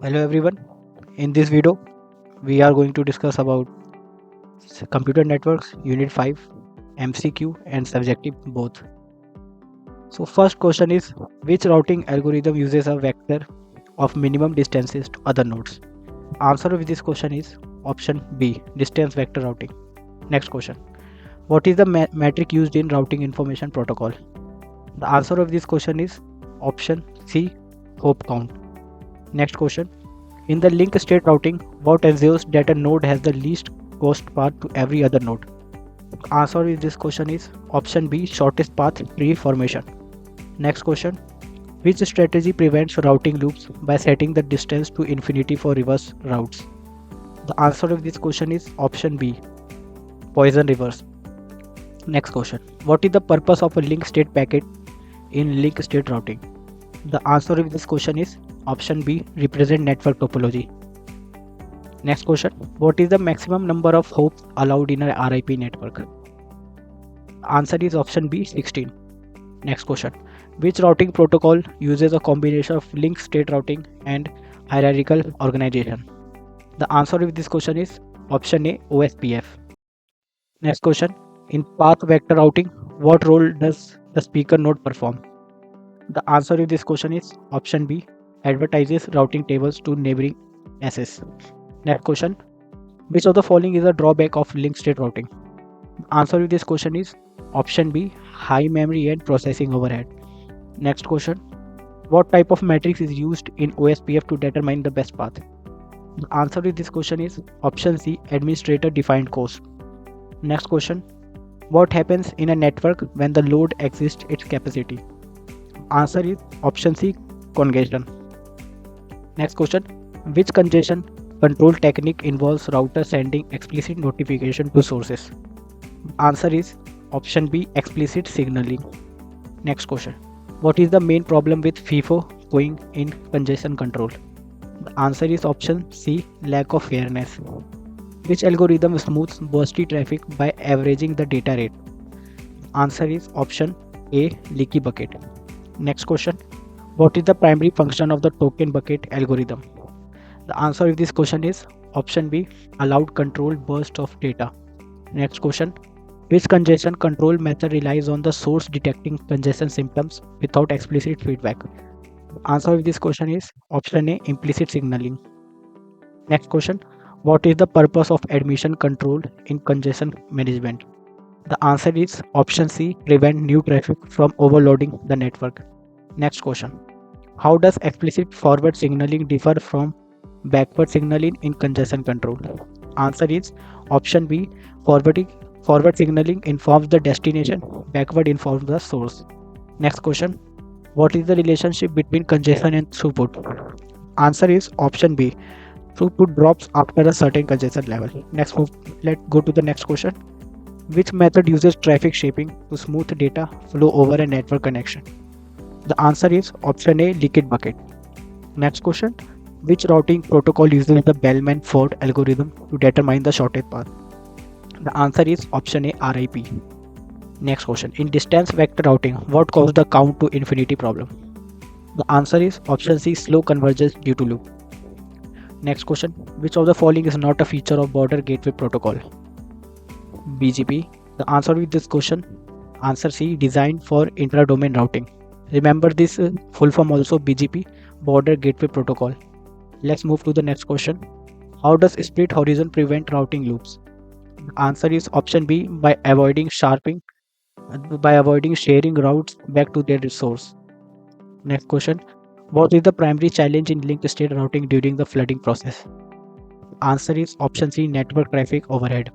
Hello everyone. In this video, we are going to discuss about computer networks, Unit 5, MCQ and subjective both. So first question is, which routing algorithm uses a vector of minimum distances to other nodes? Answer of this question is option B, distance vector routing. Next question. What is the metric used in routing information protocol? The answer of this question is option C, hop count. Next question. In the link state routing, what ensures that a node has the least cost path to every other node? Answer to this question is option B, shortest path tree formation. Next question. Which strategy prevents routing loops by setting the distance to infinity for reverse routes? The answer of this question is option B, Poisson reverse. Next question. What is the purpose of a link state packet in link state routing? The answer of this question is option B, represent network topology. Next question. What is the maximum number of hops allowed in a RIP network? Answer is option B, 16. Next question. Which routing protocol uses a combination of link state routing and hierarchical organization? The answer of this question is option A, OSPF. Next question. In path vector routing, what role does the speaker node perform? The answer to this question is option B, advertises routing tables to neighboring SS. Next question. Which of the following is a drawback of link state routing? Answer to this question is option B, high memory and processing overhead. Next question. What type of matrix is used in OSPF to determine the best path? The answer to this question is option C, administrator defined cost. Next question. What happens in a network when the load exceeds its capacity? Answer is option C, congestion. Next question. Which congestion control technique involves router sending explicit notification to sources? Answer is option B, explicit signaling. Next question. What is the main problem with FIFO going in congestion control? The answer is option C, lack of fairness. Which algorithm smooths bursty traffic by averaging the data rate? Answer is option A, leaky bucket. Next question. What is the primary function of the token bucket algorithm? The answer of this question is option B, allowed controlled burst of data. Next question. Which congestion control method relies on the source detecting congestion symptoms without explicit feedback? The answer of this question is option A, implicit signaling. Next question. What is the purpose of admission control in congestion management? The answer is option C, prevent new traffic from overloading the network. Next question. How does explicit forward signaling differ from backward signaling in congestion control? Answer is option B, forward signaling informs the destination, backward informs the source. Next question. What is the relationship between congestion and throughput? Answer is option B, throughput drops after a certain congestion level. Let's go to the next question. Which method uses traffic shaping to smooth data flow over a network connection? The answer is option A, leaky bucket. Next question. Which routing protocol uses the Bellman-Ford algorithm to determine the shortest path? The answer is option A, RIP. Next question. In distance vector routing, what caused the count to infinity problem? The answer is option C, slow convergence due to loop. Next question. Which of the following is not a feature of border gateway protocol? BGP. The answer to this question, answer C, designed for intra-domain routing. Remember this full form also, BGP, border gateway protocol. Let's move to the next question. How does split horizon prevent routing loops? The answer is option B, by avoiding sharing routes back to their source. Next question. What is the primary challenge in link state routing during the flooding process? Answer is option C, network traffic overhead.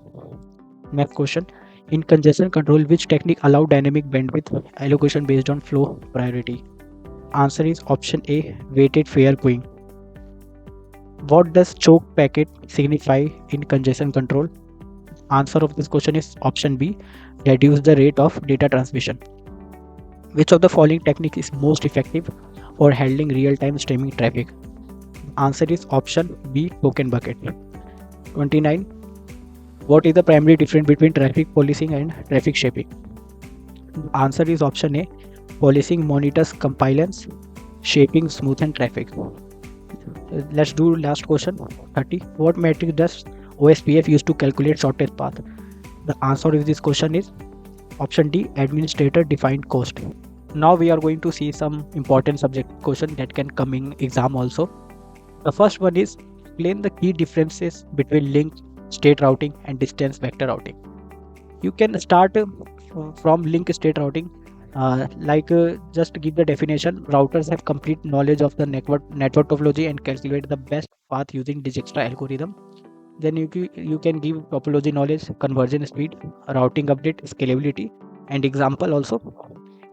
Next question. In congestion control, which technique allow dynamic bandwidth allocation based on flow priority? Answer is option A, weighted fair queuing. What does choke packet signify in congestion control? Answer of this question is option B, reduce the rate of data transmission. Which of the following technique is most effective for handling real-time streaming traffic? Answer is option B, token bucket. 29. What is the primary difference between traffic policing and traffic shaping? Answer is option A, policing monitors compliance, shaping smoothens traffic. let's do last question 30. What metric does OSPF use to calculate shortest path? The answer of this question is option D, administrator defined cost. Now we are going to see some important subject question that can come in exam also. The first one is explain the key differences between linked state routing and distance vector routing. You can start from link state routing. Just to give the definition, routers have complete knowledge of the network topology and calculate the best path using Dijkstra algorithm. Then you can give topology knowledge, conversion speed, routing update, scalability, and example also.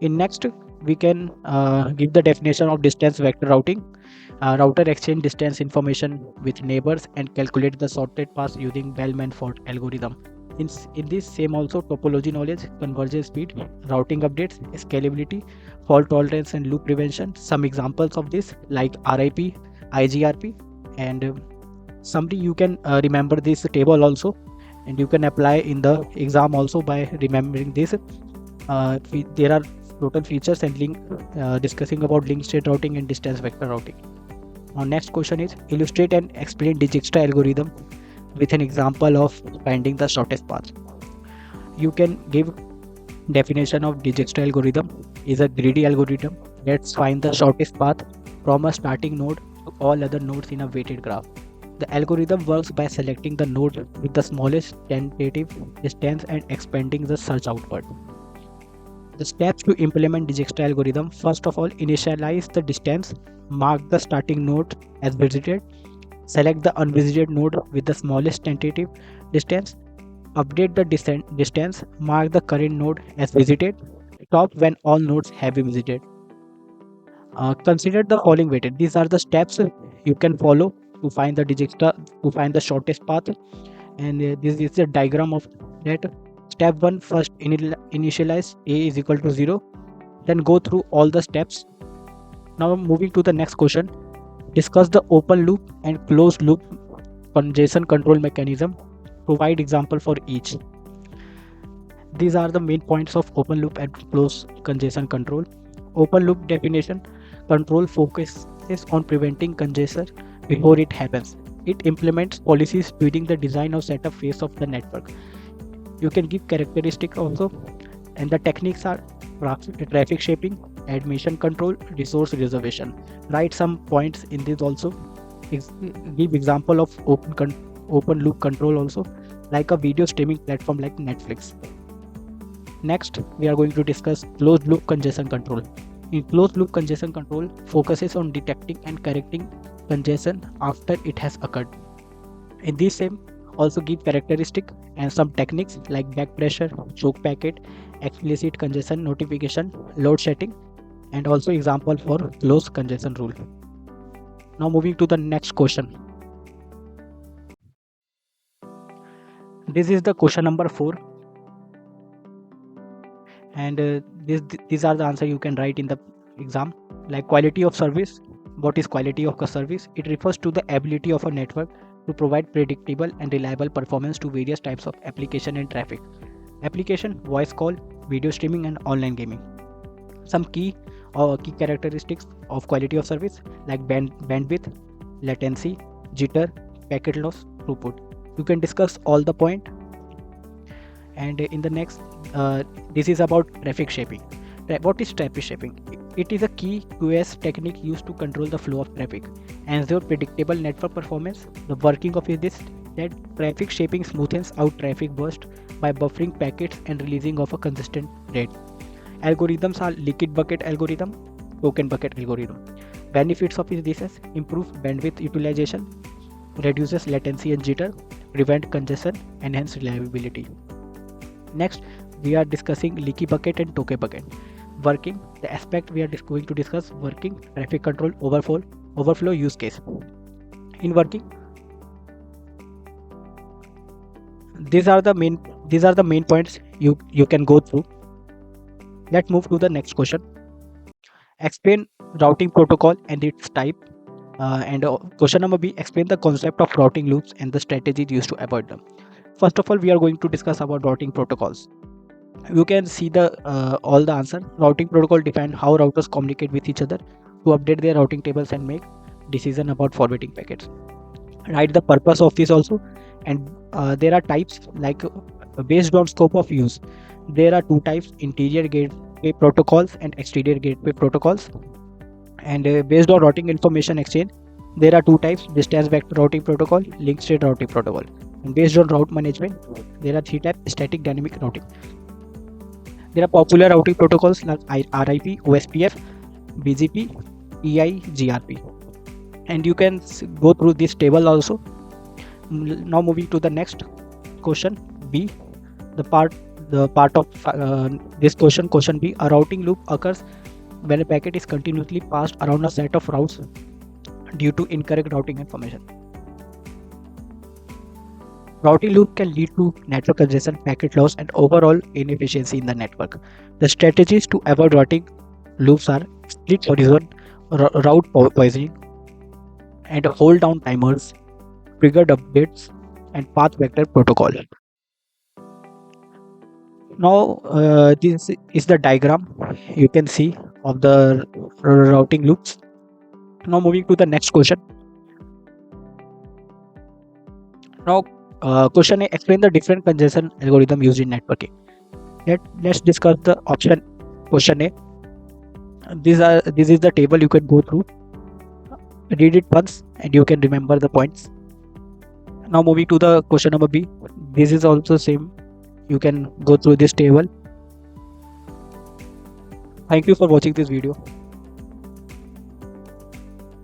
In next, we can give the definition of distance vector routing. Router exchange distance information with neighbors and calculate the sorted path using Bell-Manford algorithm. In this same also topology knowledge, conversion speed, routing updates, scalability, fault tolerance and loop prevention. Some examples of this like RIP, IGRP, and somebody you can remember this table also, and you can apply in the exam also by remembering this. There are total features and link discussing about link state routing and distance vector routing. Now next question is illustrate and explain Dijkstra algorithm with an example of finding the shortest path. You can give definition of Dijkstra algorithm is a greedy algorithm that finds the shortest path from a starting node to all other nodes in a weighted graph. The algorithm works by selecting the node with the smallest tentative distance and expanding the search outward. The steps to implement Dijkstra algorithm: first of all, initialize the distance, mark the starting node as visited, select the unvisited node with the smallest tentative distance, update the distance, mark the current node as visited, stop when all nodes have been visited. Consider the following weighted. These are the steps you can follow to find the Dijkstra, to find the shortest path, and this is a diagram of that. Step 1, first initialize a is equal to 0, then go through all the steps. Now moving to the next question, discuss the open loop and closed loop congestion control mechanism. Provide example for each. These are the main points of open loop and closed congestion control. Open loop definition: control focuses on preventing congestion before it happens. It implements policies during the design or setup phase of the network. You can give characteristic also, and the techniques are traffic shaping, admission control, resource reservation. Write some points in this also. Give example of open loop control also, like a video streaming platform like Netflix. Next, we are going to discuss closed loop congestion control. In closed loop congestion control, focuses on detecting and correcting congestion after it has occurred. In this same, also give characteristic and some techniques like back pressure, choke packet, explicit congestion notification, load setting, and also example for closed congestion rule. Now moving to the next question. This is the question number 4, and these are the answer you can write in the exam. Like quality of service. What is quality of service? It refers to the ability of a network to provide predictable and reliable performance to various types of application and traffic. Application, voice call, video streaming, and online gaming. Some key characteristics of quality of service like bandwidth, latency, jitter, packet loss, throughput. You can discuss all the point. And in the next, this is about traffic shaping. What is traffic shaping? It is a key QoS technique used to control the flow of traffic, ensure predictable network performance. The working of this that traffic shaping smoothens out traffic burst by buffering packets and releasing of a consistent rate. Algorithms are leaky bucket algorithm, token bucket algorithm. Benefits of this is improve bandwidth utilization, reduces latency and jitter, prevent congestion, enhance reliability. Next, we are discussing leaky bucket and token bucket. Working, the aspect we are going to discuss: working, traffic control, overflow use case. In working, these are the main points you can go through. Let's move to the next question. Explain routing protocol and its type. Question number B, explain the concept of routing loops and the strategies used to avoid them. First of all, we are going to discuss about routing protocols. You can see the all the answer. Routing protocol define how routers communicate with each other to update their routing tables and make decision about forwarding packets. Write the purpose of this also, and there are types like based on scope of use. There are two types: interior gateway protocols and exterior gateway protocols. And based on routing information exchange, there are two types: distance vector routing protocol, link state routing protocol. And based on route management, there are three types: static dynamic routing. There are popular routing protocols like RIP, OSPF, BGP, EI, GRP. And you can go through this table also. Now moving to the next question B, the part of this question B. A routing loop occurs when a packet is continuously passed around a set of routes due to incorrect routing information. Routing loop can lead to network congestion, packet loss, and overall inefficiency in the network. The strategies to avoid routing loops are split horizon, route poisoning, and hold down timers, triggered updates, and path vector protocol. Now this is the diagram you can see of the routing loops. Now moving to the next question. Now question A, explain the different congestion algorithm used in networking. Let's discuss the option question A. This is the table you can go through. Read it once and you can remember the points. Now moving to the question number B. This is also same. You can go through this table. Thank you for watching this video.